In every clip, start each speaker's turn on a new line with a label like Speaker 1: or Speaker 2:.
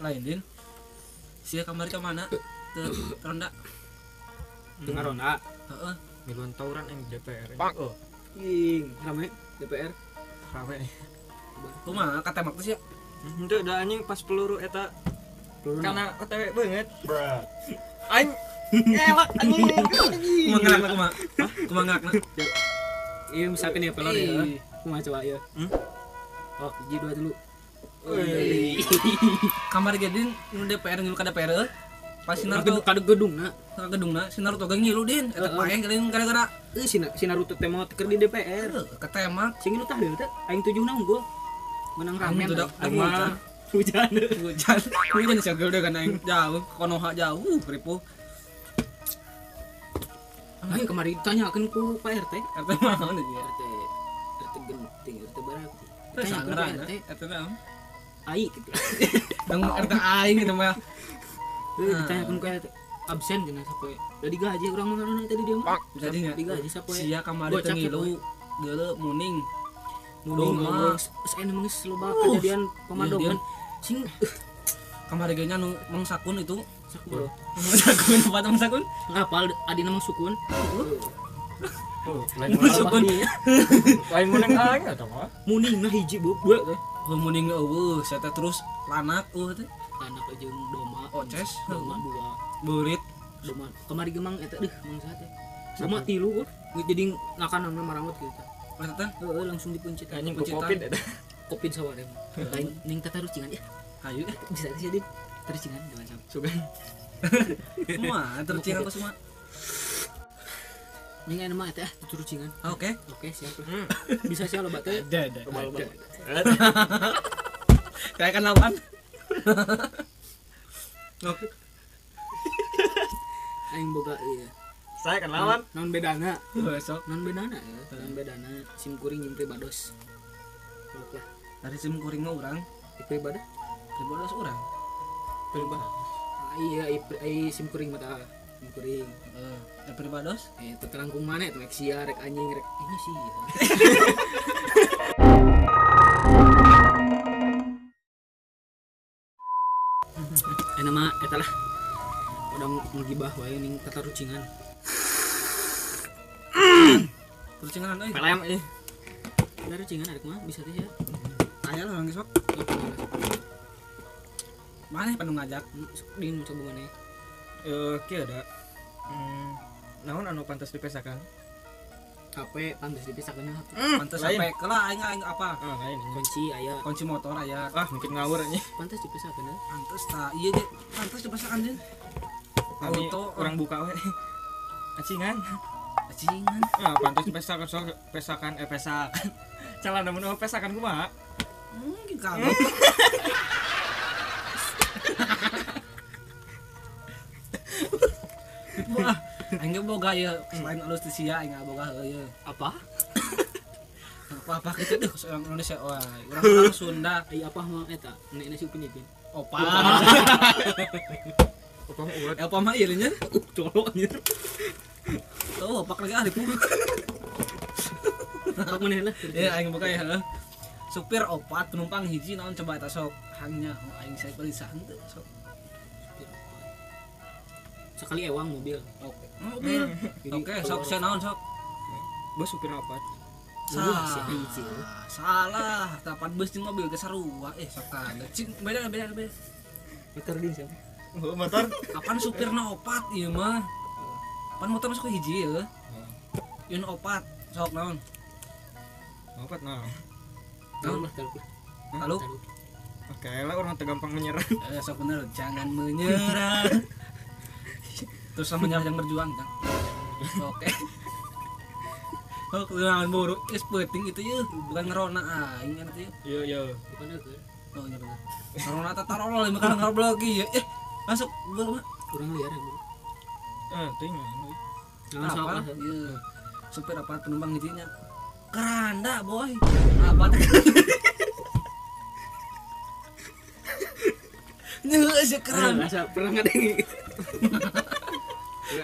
Speaker 1: lain din sia kamari ka mana teu ronda
Speaker 2: tengah ronda
Speaker 1: heeh
Speaker 3: miluan tawuran yang di DPR oh
Speaker 2: ing rame DPR
Speaker 3: rame
Speaker 1: kumaha katemak teh sia
Speaker 3: henteu da anjing pas peluru eta
Speaker 2: peluru
Speaker 3: karena OTW banget aing elak anjing
Speaker 1: kumaha ngerakna
Speaker 2: iya misalkan ya peluru ya kumaha coba ya oh hiji dua dulu
Speaker 1: kamari ge din nu DPR ngilu ka DPR pas sinar tuh
Speaker 2: kada gedungna
Speaker 1: ka gedungna sinar tuh ge ngilu din eta paeh kalian gara-gara
Speaker 2: si Naruto teh mau keur di DPR
Speaker 1: ketemak
Speaker 2: sing nu tah deui teh aing 7 naon gua menang ramen
Speaker 1: udah
Speaker 2: mah hujan
Speaker 1: hujan sih udah kan aing jauh Konoha jauh ripuh
Speaker 2: aing kemarin ditanyakeun ku Pak RT
Speaker 1: RT mah naon dia
Speaker 2: RT genting RT barang
Speaker 1: teh sangeran RT naon
Speaker 2: ai gitu
Speaker 1: dang RT aing gitu mah
Speaker 2: ditanyakeun ku RT absen dina sapoe da digaji urang mah tadi dia mah
Speaker 1: jadinya
Speaker 2: digaji sapoe
Speaker 1: sia kamari teu ngilu geuleuh muning
Speaker 2: doma saen mah geus loba kejadian pemandoman sing
Speaker 1: kamari ge nya nu Mang Sakun itu
Speaker 2: sakun
Speaker 1: Sakun apa Mang Sakun
Speaker 2: ngapal adina Mang Sukun
Speaker 3: lain muneng aing eta mah
Speaker 2: muning nah hiji buat teh
Speaker 1: muning eueuh saya teh terus lanak teh
Speaker 2: anak jeung doma
Speaker 1: oces
Speaker 2: doma dua
Speaker 1: beurit
Speaker 2: doma kemari ge mang eta mang saha teh doma 3 jadi ngakan marangut gitu
Speaker 1: eta teh
Speaker 2: langsung dipencet
Speaker 3: anjing ku covid eta
Speaker 2: covid sawade lain ning tata rucingan ya
Speaker 1: hayu
Speaker 2: bisa sih din terucingan jangan sampai
Speaker 3: sugan
Speaker 1: mah tercingan ku semua
Speaker 2: ning aya mah teh terucingan
Speaker 1: oke
Speaker 2: siap lah bisa sih loba teh
Speaker 1: ada
Speaker 2: loba
Speaker 1: kayak kan lawan oke
Speaker 2: aing boga ieu
Speaker 3: saya kan lawan
Speaker 2: naon bedana
Speaker 1: besok
Speaker 2: naon bedana ya naon bedana sim kuring jeung pribados oke
Speaker 1: dari sim kuring mah urang
Speaker 2: pribados
Speaker 1: pribados urang
Speaker 2: pribados iya ai sim kuring mata sim kuring
Speaker 1: pribados
Speaker 2: teu terangkung mana teh sia rek anjing rek ini sih nama eta lah udah ngegibah wae ning tata rucingan
Speaker 1: rucingan euy
Speaker 3: pelem
Speaker 2: ada rucingan arek mah bisa teh ya
Speaker 1: aya lah geus sok mana panu ngajak
Speaker 2: din coba mana
Speaker 3: kieu da naon anu pantas dipesakan
Speaker 2: HP pantas dipisahkeun HP
Speaker 1: pantes sampai kelah aing apa
Speaker 3: lain
Speaker 2: kunci aya
Speaker 1: kunci motor aya
Speaker 3: mungkin ngawur anjing
Speaker 2: pantas dipisahkeun
Speaker 1: pantes ta ieu ge pantes dipasakan din
Speaker 3: kami
Speaker 1: auto
Speaker 3: orang buka we acingan
Speaker 1: acingan
Speaker 3: pantas dipesakan soal pesakan pesakan calana mun pesakan kumaha
Speaker 1: gitu kagok wah aing boga ya selain alus teh sia aing boga heuh
Speaker 2: apa
Speaker 1: apa kitu deh orang Indonesia wah orang Sunda
Speaker 2: ai apa mah eta nenek nasi upin ipin
Speaker 1: opa
Speaker 3: opa urat
Speaker 1: apa mah ieu nya
Speaker 2: colok anjir
Speaker 1: tuh opa lagi ahli pun
Speaker 2: apa maneh lah
Speaker 1: ya aing boga ya supir opat penumpang hiji naon coba eta sok hangnya aing saya balisan teh sok
Speaker 2: sekali ewang mobil
Speaker 1: mobil oke sok saya naon sok
Speaker 3: bos supir opat
Speaker 1: salah tapan bus jeung mobil ge sarua sok kaget cing beda
Speaker 2: motor din siapa
Speaker 3: motor
Speaker 1: kapan supirna opat ieu mah pan motor masuk hiji ya yeun opat sok naon
Speaker 3: opat naon
Speaker 2: naon lah taruh
Speaker 1: halo
Speaker 3: oke lah orang teh gampang menyerah
Speaker 1: sok bener jangan menyerah terus sama jangan berjuang kan oke jangan buruk es penting itu ya bukan ngerona aing kan itu
Speaker 3: yo
Speaker 2: bukan itu
Speaker 1: oh iya benar ngerona tatarol lima kali ngarep lagi ya masuk gua mah
Speaker 2: kurang liar ya
Speaker 3: tinggal
Speaker 1: apa iya supir apa penumpang hijinya keranda boy apa teh nyeuleuh sih keranda
Speaker 2: pernah ngadeng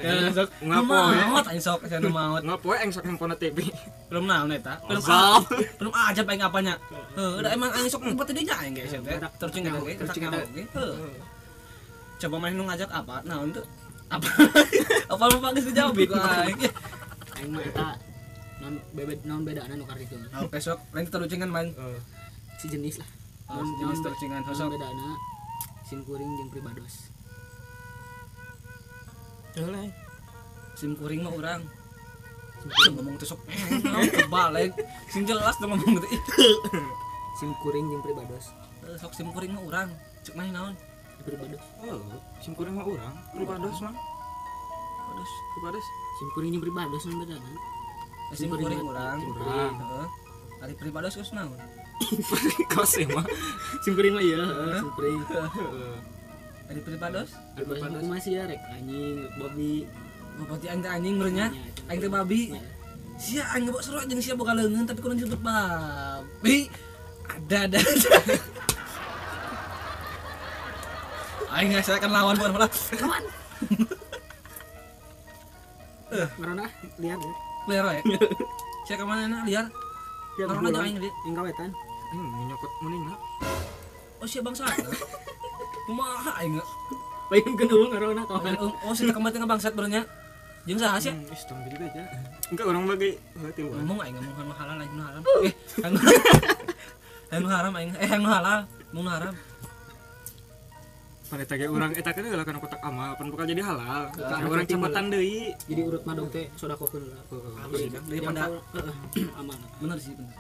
Speaker 1: Ya sok
Speaker 3: Ngapoe.
Speaker 1: maot aing sok cenah maot.
Speaker 3: Ngapoe eng sok handphone TV.
Speaker 1: Belum naon eta.
Speaker 3: Azab.
Speaker 1: Belum aja paling apanya. Heeh, da emang aing sok tempat teh nya aing geus teh. Tercing ada ge, tercing ada ge. Coba main nu ngajak apa? Naon tuh? Apa? Apa lu geus dijawab ku aing.
Speaker 2: Aing mah eta non bedana nu karikeun.
Speaker 1: Oke sok, lain terlucingan main.
Speaker 2: Si jenis lah.
Speaker 1: Jenis terlucingan
Speaker 2: Non
Speaker 1: sok.
Speaker 2: bedana sim kuring jeung pribados.
Speaker 3: Heeh.
Speaker 1: Sim kuring mah urang. Sim ngomong teh sok kebalik. Sim jelas tuh ngomong teh.
Speaker 2: Sim kuring jeung pribados.
Speaker 1: Sok sim kuring mah urang. Cek main naon?
Speaker 2: Pribados.
Speaker 3: Oh, sim kuring mah urang. Pribados mah.
Speaker 1: Terus
Speaker 3: Pribados.
Speaker 2: Sim kuring jeung pribados non bedana.
Speaker 1: sim kuring urang.
Speaker 2: Sim
Speaker 3: kuring.
Speaker 1: Heeh. Ari pribados geus naon?
Speaker 3: Kos mah.
Speaker 2: Sim kuring mah ieu, sim kuring.
Speaker 1: Ari pribados?
Speaker 2: Pribados mah masih ya rek anjing, babi.
Speaker 1: Bapati aing teh anjing berenya. Aing teh babi. Sia aing ngebok seru jeung sia boga leungeun tapi kurang disebut babi. Ada. Aing ngasakan lawan bukan malah.
Speaker 2: Kawan. Ngarana liar ya.
Speaker 1: Liar ya. Sia ka mana liar? Ngarana jeung aing liar.
Speaker 2: Ing kawetan.
Speaker 3: Menyokot muningna.
Speaker 1: Oh sia bangsa. Kumaha aing?
Speaker 2: Payungkeun dulu ngarana kawan.
Speaker 1: Oh sia kemati ngabangsat berenya. Jeung saha sia?
Speaker 3: Istong jadi aja. Enggak orang bagi tiluan.
Speaker 1: Ngomong aing ngomong anu halal aing nu haram. Anu haram aing anu halal, mun haram.
Speaker 3: Pada tage urang eta kan heula kana kotak amal, pan bakal jadi halal. Urang cepatan deui.
Speaker 2: Jadi urut madong teh sodakokeun lah.
Speaker 1: Daripada
Speaker 2: Aman.
Speaker 1: bener sih bener.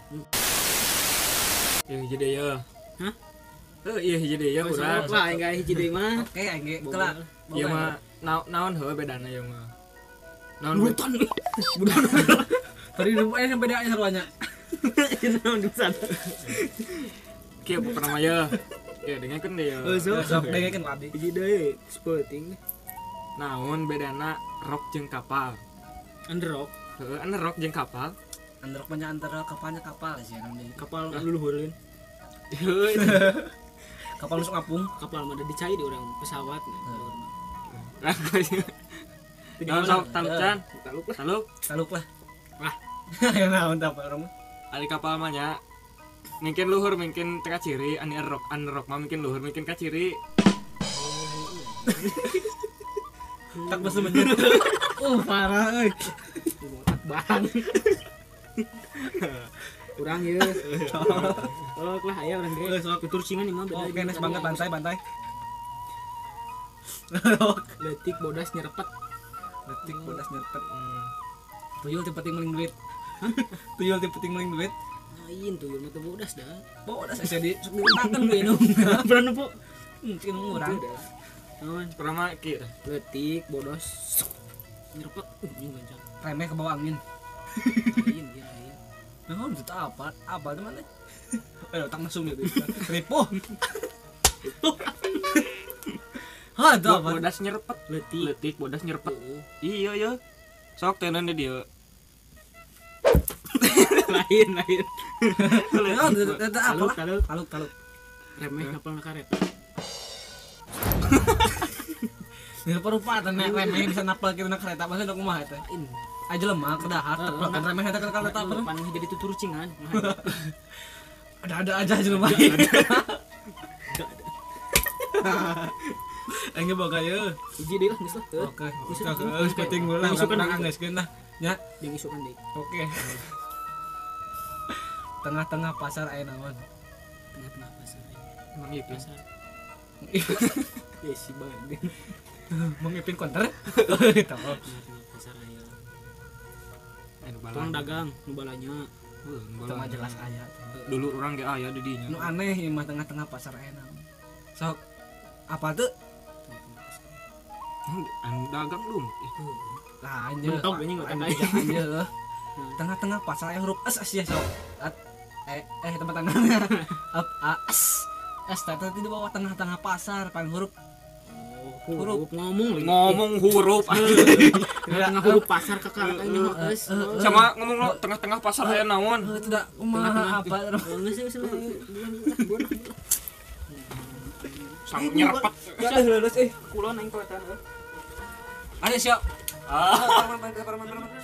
Speaker 3: Ya jadi ya.
Speaker 2: Hah?
Speaker 3: Iya jadi ya urang.
Speaker 2: Lah enggak hiji deui mah.
Speaker 1: Oke aing ge kelak.
Speaker 3: Ieu mah naon heuh bedana ieu mah. Naon
Speaker 2: Burutan.
Speaker 1: Tadi nu aya beda aya sarwanya.
Speaker 2: Naon dusan.
Speaker 3: Kieu bukan nama ya. Ya dengekeun deh ya.
Speaker 1: Sok dengekeun abdi.
Speaker 2: Hiji deui sporting.
Speaker 3: Naon bedana rok jeung kapal?
Speaker 2: Underrock.
Speaker 3: Heuh, anu rok jeung kapal.
Speaker 1: Androk mah antara kapalnya kapal sih namanya.
Speaker 2: Kapal luluhureun.
Speaker 3: Heuh.
Speaker 1: Kapal langsung ngapung.
Speaker 2: Kapal mah ada dicai di orang pesawat.
Speaker 3: Nah, naon sok talucan?
Speaker 2: Taluk lah.
Speaker 3: Taluk.
Speaker 1: Taluk lah.
Speaker 2: Wah.
Speaker 1: Ya naon tah orang mah.
Speaker 3: Ari kapal mah nya. Mungkin luhur mungkin teka ciri, anu rok mah mungkin luhur mungkin ka ciri.
Speaker 1: Tak basa menyen. Parah euy.
Speaker 2: Motak bang. Kurang ya. Sok lah aya urang ge. Sok turcingan imah beda.
Speaker 1: Oke, nes banget bantai.
Speaker 2: Letik bodas nyerepet.
Speaker 1: Detik bodas nyerpet. Tuyul teh penting mending duit. Tuyul teh penting mending duit.
Speaker 2: Lain tuyul mah teh bodas dah.
Speaker 1: Bodas asa di sok diletakkeun gue nu.
Speaker 2: Pernah nempo.
Speaker 1: Mungkin urang.
Speaker 2: Naon?
Speaker 3: Pernah mah kieu.
Speaker 2: Letik bodas nyerepet. Anjing gancang.
Speaker 1: Remeh ke bawah angin.
Speaker 2: Lain dia lain.
Speaker 1: Naon itu apa? Apa teman teh? Ayo tak masuk gitu. Ripo. Hah, itu apa?
Speaker 3: Bodas nyerepet. Letik bodas nyerepet. Iya ya. Sok tenan di dieu.
Speaker 2: Lain.
Speaker 1: Naon itu apa? Taluk.
Speaker 2: Remeh kapal kareta.
Speaker 1: Ini perupatan remeh bisa napal kita kereta masa udah kumaha teh.
Speaker 2: Lain.
Speaker 1: Aja lemah kedahar teplakan remeh eta ke kereta apa?
Speaker 2: Pan jadi tuturcingan.
Speaker 1: Ada aja lemah. Enggak boga ye.
Speaker 2: Hiji deui lah geus lah.
Speaker 1: Oke. Geus penting heula urang anggeuskeun lah. Nya.
Speaker 2: Yang isukan deui.
Speaker 1: Oke. Tengah-tengah pasar aya naon?
Speaker 2: Tengah-tengah pasar.
Speaker 3: Emang ieu
Speaker 2: Pasar. Ya si Bang.
Speaker 1: Mengipin konter? Gitu.
Speaker 2: Tengah-tengah pasar aya.
Speaker 3: Anu
Speaker 2: Tukang dagang nu balanya.
Speaker 1: Tengah jelas aya.
Speaker 3: Dulu orang ge aya di dinya.
Speaker 1: Nu aneh ieu mah tengah-tengah pasar aya naon. Sok apa tuh?
Speaker 3: Anu dagang dong.
Speaker 1: Lah anjir.
Speaker 2: Mentok anjing enggak tahu.
Speaker 1: Anjir. Tengah-tengah pasar aya huruf S sia sok. Tempat tangannya. S tata di bawah tengah-tengah pasar pan huruf
Speaker 2: Huruf ngomong
Speaker 3: huruf.
Speaker 2: Tengah huruf pasar kakak ini mah S.
Speaker 3: Sama ngomong lo tengah-tengah pasar aya naon?
Speaker 1: itu dah kumaha apa
Speaker 3: Sang nyerepet.
Speaker 1: lulus
Speaker 2: kulon aing kawetan.
Speaker 1: ada siap
Speaker 3: Ah.
Speaker 1: Parman.